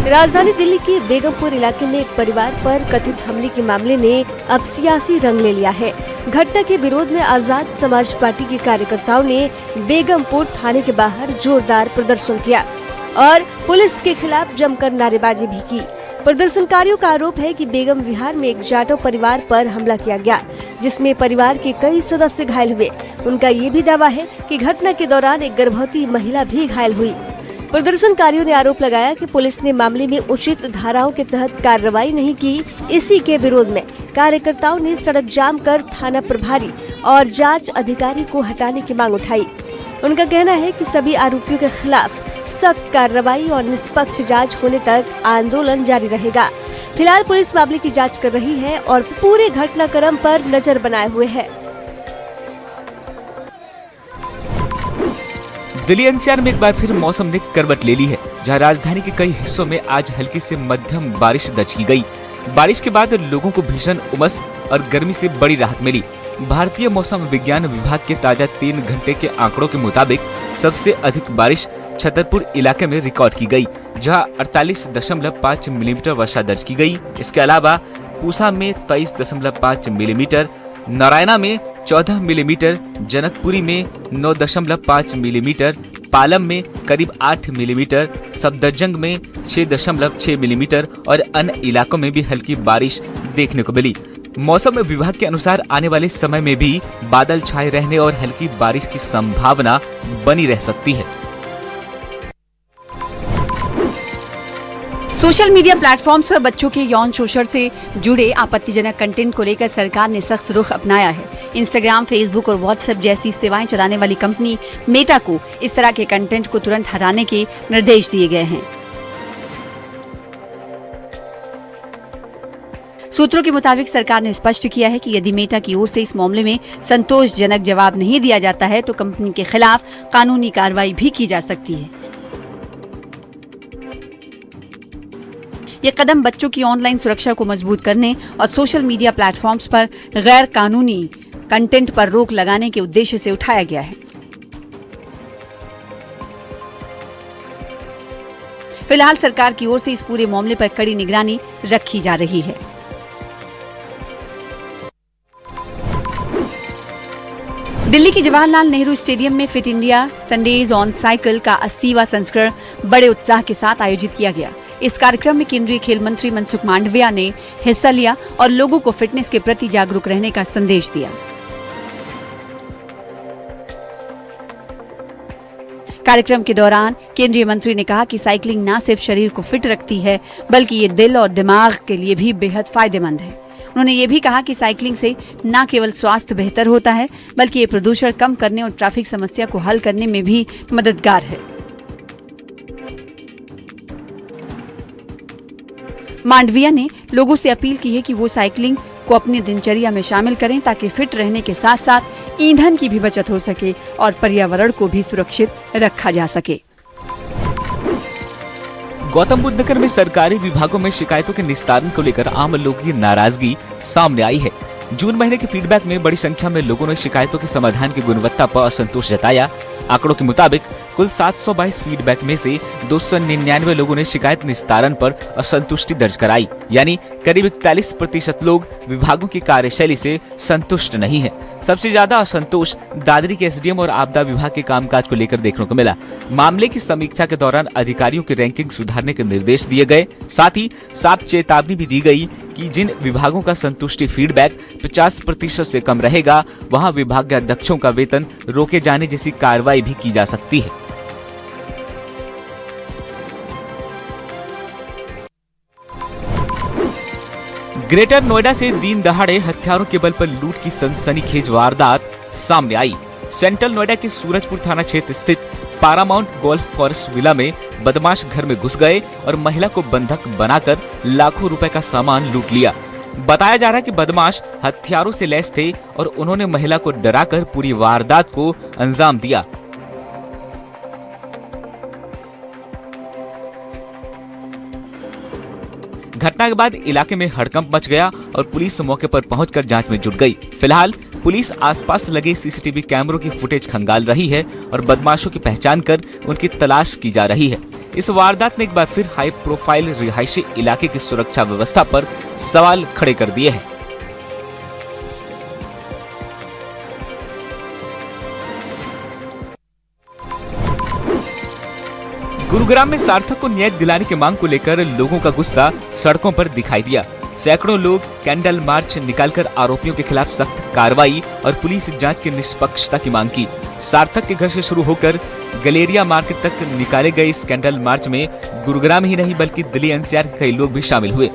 राजधानी दिल्ली के बेगमपुर इलाके में एक परिवार पर कथित हमले के मामले ने अब सियासी रंग ले लिया है। घटना के विरोध में आजाद समाज पार्टी के कार्यकर्ताओं ने बेगमपुर थाने के बाहर जोरदार प्रदर्शन किया और पुलिस के खिलाफ जमकर नारेबाजी भी की। प्रदर्शनकारियों का आरोप है कि बेगम विहार में एक जाटव परिवार पर हमला किया गया, जिसमें परिवार के कई सदस्य घायल हुए। उनका ये भी दावा है कि घटना के दौरान एक गर्भवती महिला भी घायल हुई। प्रदर्शनकारियों ने आरोप लगाया कि पुलिस ने मामले में उचित धाराओं के तहत कार्रवाई नहीं की। इसी के विरोध में कार्यकर्ताओं ने सड़क जाम कर थाना प्रभारी और जांच अधिकारी को हटाने की मांग उठाई। उनका कहना है कि सभी आरोपियों के खिलाफ सख्त कार्रवाई और निष्पक्ष जांच होने तक आंदोलन जारी रहेगा। फिलहाल पुलिस मामले की जांच कर रही है और पूरे घटनाक्रम पर नजर बनाए हुए है। दिल्ली एनसीआर में एक बार फिर मौसम ने करवट ले ली है, जहां राजधानी के कई हिस्सों में आज हल्की से मध्यम बारिश दर्ज की गई। बारिश के बाद लोगों को भीषण उमस और गर्मी से बड़ी राहत मिली। भारतीय मौसम विज्ञान विभाग के ताजा 3 घंटे के आंकड़ों के मुताबिक सबसे अधिक बारिश छतरपुर इलाके में रिकॉर्ड की गई, जहां 48.5 मिलीमीटर वर्षा दर्ज की गई। इसके अलावा पूसा में 23.5 मिलीमीटर, नारायणा में 14 मिलीमीटर, जनकपुरी में 9.5 मिलीमीटर, पालम में करीब 8 मिलीमीटर, सफदरजंग में 6.6 मिलीमीटर और अन्य इलाकों में भी हल्की बारिश देखने को मिली। मौसम विभाग के अनुसार आने वाले समय में भी बादल छाए रहने और हल्की बारिश की संभावना बनी रह सकती है। सोशल मीडिया प्लेटफॉर्म्स पर बच्चों के यौन शोषण से जुड़े आपत्तिजनक कंटेंट को लेकर सरकार ने सख्त रुख अपनाया है। इंस्टाग्राम, फेसबुक और व्हाट्सएप जैसी सेवाएं चलाने वाली कंपनी मेटा को इस तरह के कंटेंट को तुरंत हटाने के निर्देश दिए गए हैं। सूत्रों के मुताबिक सरकार ने स्पष्ट किया है कि यदि मेटा की ओर से इस मामले में संतोषजनक जवाब नहीं दिया जाता है तो कंपनी के खिलाफ कानूनी कार्रवाई भी की जा सकती है। ये कदम बच्चों की ऑनलाइन सुरक्षा को मजबूत करने और सोशल मीडिया प्लेटफॉर्म्स पर गैर कानूनी कंटेंट पर रोक लगाने के उद्देश्य से उठाया गया है। फिलहाल सरकार की ओर से इस पूरे मामले पर कड़ी निगरानी रखी जा रही है। दिल्ली के जवाहरलाल नेहरू स्टेडियम में fit India Sundays on cycle का 80वां संस्करण बड़े उत्साह के साथ आयोजित किया गया। इस कार्यक्रम में केंद्रीय खेल मंत्री मनसुख मांडविया ने हिस्सा लिया और लोगों को फिटनेस के प्रति जागरूक रहने का संदेश दिया। कार्यक्रम के दौरान केंद्रीय मंत्री ने कहा कि साइकिलिंग न सिर्फ शरीर को फिट रखती है बल्कि ये दिल और दिमाग के लिए भी बेहद फायदेमंद है। उन्होंने ये भी कहा कि साइकिलिंग से न केवल स्वास्थ्य बेहतर होता है बल्कि ये प्रदूषण कम करने और ट्रैफिक समस्या को हल करने में भी मददगार है। मांडविया ने लोगों से अपील की है कि वो साइकिलिंग को अपनी दिनचर्या में शामिल करें ताकि फिट रहने के साथ साथ ईंधन की भी बचत हो सके और पर्यावरण को भी सुरक्षित रखा जा सके। गौतम बुद्ध नगर में सरकारी विभागों में शिकायतों के निस्तारण को लेकर आम लोगों की नाराजगी सामने आई है। जून महीने के फीडबैक में बड़ी संख्या में लोगों ने शिकायतों के समाधान की गुणवत्ता पर असंतोष जताया। आंकड़ों के मुताबिक कुल 722 फीडबैक में से 299 लोगों ने शिकायत निस्तारण पर असंतुष्टि दर्ज कराई, यानी करीब 41% लोग विभागों की कार्यशैली से संतुष्ट नहीं है। सबसे ज्यादा असंतोष दादरी के एसडीएम और आपदा विभाग के कामकाज को लेकर देखने को मिला। मामले की समीक्षा के दौरान अधिकारियों की रैंकिंग सुधारने के निर्देश दिए गए, साथ ही साफ चेतावनी भी दी गई कि जिन विभागों का संतुष्टि फीडबैक 50% से कम रहेगा वहां विभाग के अध्यक्षों का वेतन रोके जाने जैसी कार्रवाई भी की जा सकती है। ग्रेटर नोएडा से दिन दहाड़े हथियारों के बल पर लूट की सनसनीखेज वारदात सामने आई। सेंट्रल नोएडा के सूरजपुर थाना क्षेत्र स्थित पारामाउंट गोल्फ फॉरेस्ट विला में बदमाश घर में घुस गए और महिला को बंधक बनाकर लाखों रुपए का सामान लूट लिया। बताया जा रहा है कि बदमाश हथियारों से लैस थे और उन्होंने महिला को डराकर पूरी वारदात को अंजाम दिया। घटना के बाद इलाके में हड़कंप मच गया और पुलिस मौके पर पहुंचकर जांच में जुट गई। फिलहाल पुलिस आसपास लगे सीसीटीवी कैमरों की फुटेज खंगाल रही है और बदमाशों की पहचान कर उनकी तलाश की जा रही है। इस वारदात ने एक बार फिर हाई प्रोफाइल रिहायशी इलाके की सुरक्षा व्यवस्था पर सवाल खड़े कर दिए हैं। गुरुग्राम में सार्थक को न्याय दिलाने की मांग को लेकर लोगों का गुस्सा सड़कों पर दिखाई दिया। सैकड़ों लोग कैंडल मार्च निकालकर आरोपियों के खिलाफ सख्त कार्रवाई और पुलिस जांच की निष्पक्षता की मांग की। सार्थक के घर से शुरू होकर गलेरिया मार्केट तक निकाले गए इस कैंडल मार्च में गुरुग्राम ही नहीं बल्कि दिल्ली एनसीआर के कई लोग भी शामिल हुए।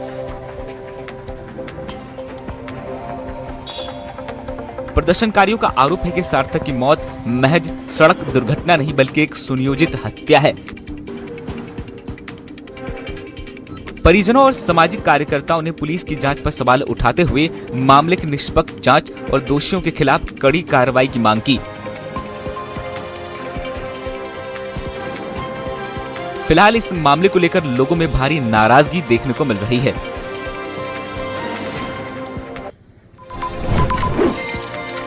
प्रदर्शनकारियों का आरोप है कि सार्थक की मौत महज सड़क दुर्घटना नहीं बल्कि एक सुनियोजित हत्या है। परिजनों और सामाजिक कार्यकर्ताओं ने पुलिस की जांच पर सवाल उठाते हुए मामले की निष्पक्ष जांच और दोषियों के खिलाफ कड़ी कार्रवाई की मांग की। फिलहाल इस मामले को लेकर लोगों में भारी नाराजगी देखने को मिल रही है।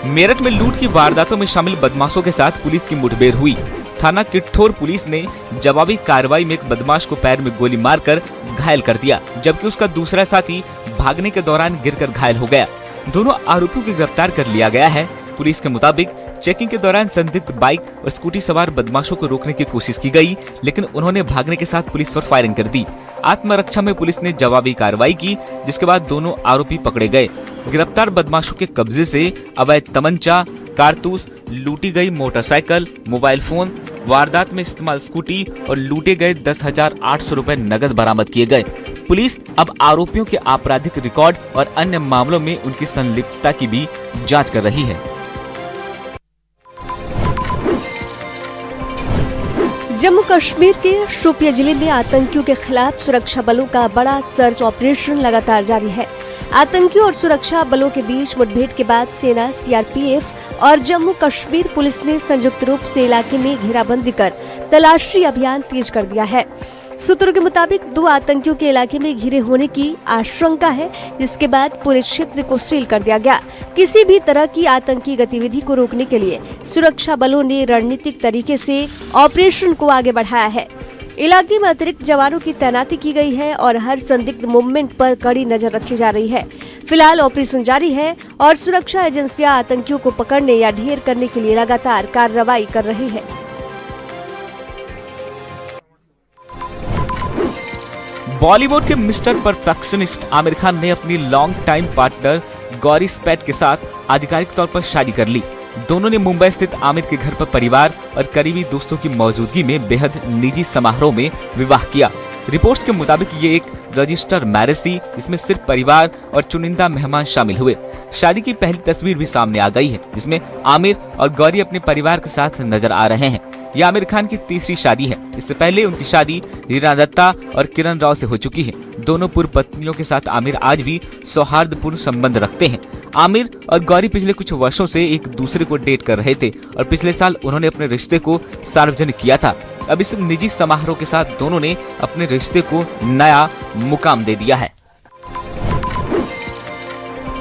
मेरठ में लूट की वारदातों में शामिल बदमाशों के साथ पुलिस की मुठभेड़ हुई। थाना किठौर पुलिस ने जवाबी कार्रवाई में एक बदमाश को पैर में गोली मारकर घायल कर दिया, जबकि उसका दूसरा साथी भागने के दौरान गिरकर घायल हो गया। दोनों आरोपियों को गिरफ्तार कर लिया गया है। पुलिस के मुताबिक चेकिंग के दौरान संदिग्ध बाइक और स्कूटी सवार बदमाशों को रोकने की कोशिश की गई, लेकिन उन्होंने भागने के साथ पुलिस पर फायरिंग कर दी। आत्मरक्षा में पुलिस ने जवाबी कार्रवाई की, जिसके बाद दोनों आरोपी पकड़े गए। गिरफ्तार बदमाशों के कब्जे से अवैध तमंचा, कारतूस, लूटी गई मोटरसाइकिल, मोबाइल फोन, वारदात में इस्तेमाल स्कूटी और लूटे गए 10,800 रुपए नगद बरामद किए गए। पुलिस अब आरोपियों के आपराधिक रिकॉर्ड और अन्य मामलों में उनकी संलिप्तता की भी जांच कर रही है। जम्मू कश्मीर के शोपियां जिले में आतंकियों के खिलाफ सुरक्षा बलों का बड़ा सर्च ऑपरेशन लगातार जारी है। आतंकियों और सुरक्षा बलों के बीच मुठभेड़ के बाद सेना, सीआरपीएफ और जम्मू कश्मीर पुलिस ने संयुक्त रूप से इलाके में घेराबंदी कर तलाशी अभियान तेज कर दिया है। सूत्रों के मुताबिक 2 आतंकियों के इलाके में घिरे होने की आशंका है, जिसके बाद पूरे क्षेत्र को सील कर दिया गया। किसी भी तरह की आतंकी गतिविधि को रोकने के लिए सुरक्षा बलों ने रणनीतिक तरीके से ऑपरेशन को आगे बढ़ाया है। इलाके में अतिरिक्त जवानों की तैनाती की गई है और हर संदिग्ध मूवमेंट पर कड़ी नजर रखी जा रही है। फिलहाल ऑपरेशन जारी है और सुरक्षा एजेंसियां आतंकियों को पकड़ने या ढेर करने के लिए लगातार कार्रवाई कर रही है। बॉलीवुड के मिस्टर परफेक्शनिस्ट आमिर खान ने अपनी लॉन्ग टाइम पार्टनर गौरी स्पैट के साथ आधिकारिक तौर पर शादी कर ली। दोनों ने मुंबई स्थित आमिर के घर पर परिवार और करीबी दोस्तों की मौजूदगी में बेहद निजी समारोह में विवाह किया। रिपोर्ट्स के मुताबिक ये एक रजिस्टर मैरिज थी, जिसमें सिर्फ परिवार और चुनिंदा मेहमान शामिल हुए। शादी की पहली तस्वीर भी सामने आ गई है, जिसमें आमिर और गौरी अपने परिवार के साथ नजर आ रहे हैं। यह आमिर खान की तीसरी शादी है। इससे पहले उनकी शादी रीना दत्ता और किरण राव से हो चुकी है। दोनों पूर्व पत्नियों के साथ आमिर आज भी सौहार्दपूर्ण संबंध रखते हैं। आमिर और गौरी पिछले कुछ वर्षों से एक दूसरे को डेट कर रहे थे और पिछले साल उन्होंने अपने रिश्ते को सार्वजनिक किया था। अब इस निजी समारोह के साथ दोनों ने अपने रिश्ते को नया मुकाम दे दिया है।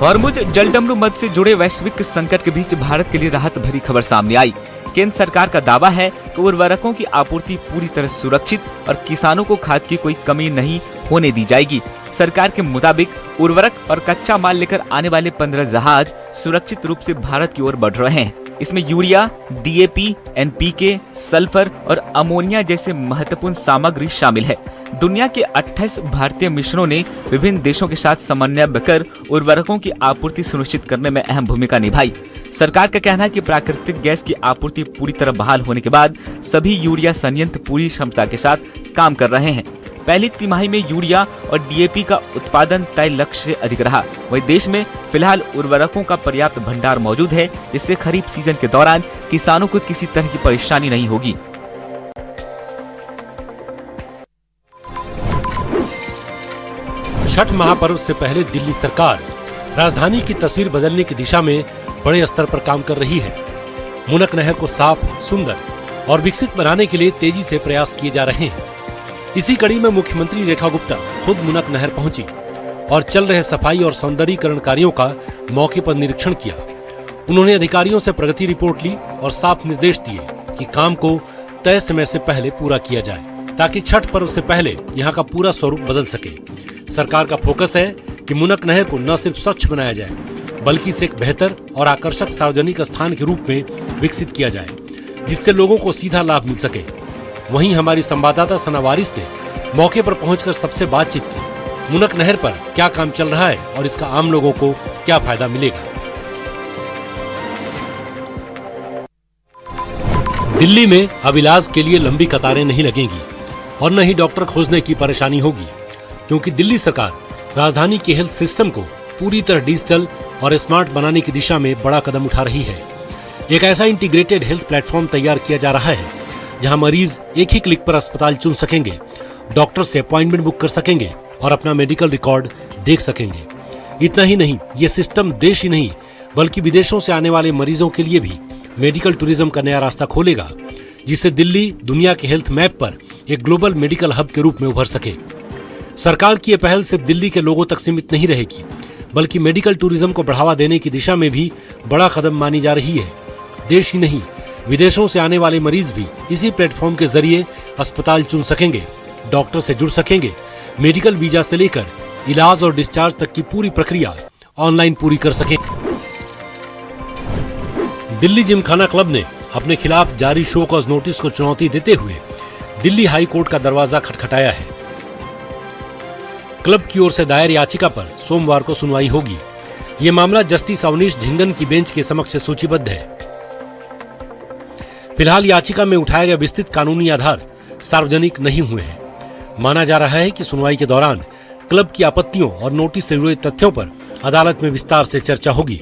हॉर्मुज जलडमरू मद से जुड़े वैश्विक संकट के बीच भारत के लिए राहत भरी खबर सामने आई। केंद्र सरकार का दावा है कि उर्वरकों की आपूर्ति पूरी तरह सुरक्षित और किसानों को खाद की कोई कमी नहीं होने दी जाएगी। सरकार के मुताबिक उर्वरक और कच्चा माल लेकर आने वाले 15 जहाज सुरक्षित रूप से भारत की ओर बढ़ रहे हैं। इसमें यूरिया, डीएपी, एनपीके, सल्फर और अमोनिया जैसे महत्वपूर्ण सामग्री शामिल है। दुनिया के 28 भारतीय मिशनों ने विभिन्न देशों के साथ समन्वय कर उर्वरकों की आपूर्ति सुनिश्चित करने में अहम भूमिका निभाई। सरकार का कहना है कि प्राकृतिक गैस की आपूर्ति पूरी तरह बहाल होने के बाद सभी यूरिया संयंत्र पूरी क्षमता के साथ काम कर रहे हैं। पहली तिमाही में यूरिया और डीएपी का उत्पादन तय लक्ष्य से अधिक रहा। वहीं देश में फिलहाल उर्वरकों का पर्याप्त भंडार मौजूद है, जिससे खरीफ सीजन के दौरान किसानों को किसी तरह की परेशानी नहीं होगी। छठ महापर्व से पहले दिल्ली सरकार राजधानी की तस्वीर बदलने की दिशा में बड़े स्तर पर काम कर रही है। मुनक नहर को साफ, सुंदर और विकसित बनाने के लिए तेजी से प्रयास किए जा रहे हैं। इसी कड़ी में मुख्यमंत्री रेखा गुप्ता खुद मुनक नहर पहुंची और चल रहे सफाई और सौंदर्यीकरण कार्यों का मौके पर निरीक्षण किया। उन्होंने अधिकारियों से प्रगति रिपोर्ट ली और साफ निर्देश दिए कि काम को तय समय से पहले पूरा किया जाए। ताकि छठ पर्व से पहले यहाँ का पूरा स्वरूप बदल सके। सरकार का फोकस है कि मुनक नहर को न सिर्फ स्वच्छ बनाया जाए, बल्कि इसे एक बेहतर और आकर्षक सार्वजनिक स्थान के रूप में विकसित किया जाए, जिससे लोगों को सीधा लाभ मिल सके। वहीं हमारी संवाददाता सना वारिस ने मौके पर पहुंचकर सबसे बातचीत की। मुनक नहर पर क्या काम चल रहा है और इसका आम लोगों को क्या फायदा मिलेगा। दिल्ली में अब इलाज के लिए लंबी कतारें नहीं लगेंगी और न ही डॉक्टर खोजने की परेशानी होगी, क्योंकि दिल्ली सरकार राजधानी के हेल्थ सिस्टम को पूरी तरह डिजिटल और स्मार्ट बनाने की दिशा में बड़ा कदम उठा रही है। एक ऐसा इंटीग्रेटेड हेल्थ प्लेटफॉर्म तैयार किया जा रहा है जहां मरीज एक ही क्लिक पर अस्पताल चुन सकेंगे, डॉक्टर से अपॉइंटमेंट बुक कर सकेंगे और अपना मेडिकल रिकॉर्ड देख सकेंगे। इतना ही नहीं, ये सिस्टम देश ही नहीं बल्कि विदेशों से आने वाले मरीजों के लिए भी मेडिकल टूरिज्म का नया रास्ता खोलेगा, जिससे दिल्ली दुनिया के हेल्थ मैप पर एक ग्लोबल मेडिकल हब के रूप में उभर सके। सरकार की यह पहल सिर्फ दिल्ली के लोगों तक सीमित नहीं रहेगी, बल्कि मेडिकल टूरिज्म को बढ़ावा देने की दिशा में भी बड़ा कदम मानी जा रही है। देश ही नहीं, विदेशों से आने वाले मरीज भी इसी प्लेटफॉर्म के जरिए अस्पताल चुन सकेंगे, डॉक्टर से जुड़ सकेंगे, मेडिकल वीजा से लेकर इलाज और डिस्चार्ज तक की पूरी प्रक्रिया ऑनलाइन पूरी कर सकेंगे। दिल्ली जिमखाना क्लब ने अपने खिलाफ जारी शो कॉज नोटिस को चुनौती देते हुए दिल्ली हाई कोर्ट का दरवाजा खटखटाया है। क्लब की ओर से दायर याचिका पर सोमवार को सुनवाई होगी। ये मामला जस्टिस अवनीश झिंगन की बेंच के समक्ष सूचीबद्ध है। फिलहाल याचिका में उठाया गया विस्तृत कानूनी आधार सार्वजनिक नहीं हुए हैं। माना जा रहा है कि सुनवाई के दौरान क्लब की आपत्तियों और नोटिस से जुड़े तथ्यों पर अदालत में विस्तार से चर्चा होगी।